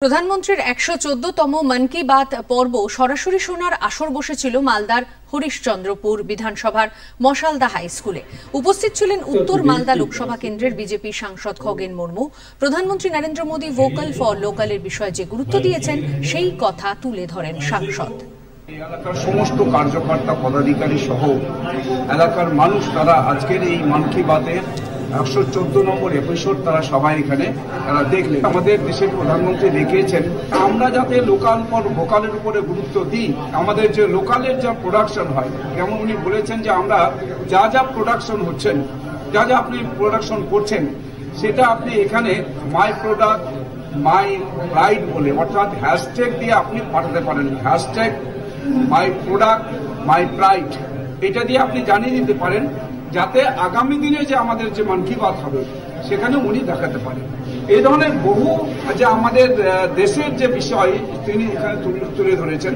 প্রধানমন্ত্রীর ১১৪তম মন কি বাত পর্ব সরাসরি শোনার আসর বসেছিল মালদার হরিশ্চন্দ্রপুর বিধানসভার মশালদা হাই স্কুলে। উপস্থিত ছিলেন উত্তর মালদা লোকসভা কেন্দ্রের বিজেপি সাংসদ খগেন মুর্মু। প্রধানমন্ত্রী নরেন্দ্র মোদী ভোকাল ফর লোকালের বিষয়ে যে গুরুত্ব দিয়েছেন সেই কথা তুলে ধরেন সাংসদ। এলাকার সমস্ত কার্যকর্তা পদাধিকারী সহ এলাকার মানুষ তারা আজকের এই মন কি বাতের ১১৪ নম্বর এপিসোড তারা সবাই এখানে তারা দেখলেন। আমাদের দেশের প্রধানমন্ত্রী দেখিয়েছেন আমরা যাতে লোকাল ফর ভোকালের উপরে গুরুত্ব দিই। আমাদের যে লোকালের যা প্রোডাকশন হয়, যেমন উনি বলেছেন যে আমরা যা প্রোডাকশন হচ্ছেন, যা আপনি প্রোডাকশন করছেন সেটা আপনি এখানে মাই প্রোডাক্ট মাই প্রাইড বলে অর্থাৎ হ্যাশট্যাগ দিয়ে আপনি পাঠাতে পারেন। হ্যাশট্যাগ মাই প্রোডাক্ট মাই প্রাইড এটা দিয়ে আপনি জানিয়ে দিতে পারেন, যাতে আগামী দিনে যে আমাদের যে মন কি বাত হবে সেখানে উনি দেখাতে পারেন। এই ধরনের বহু যে আমাদের দেশের যে বিষয় তিনি এখানে তুলে ধরেছেন।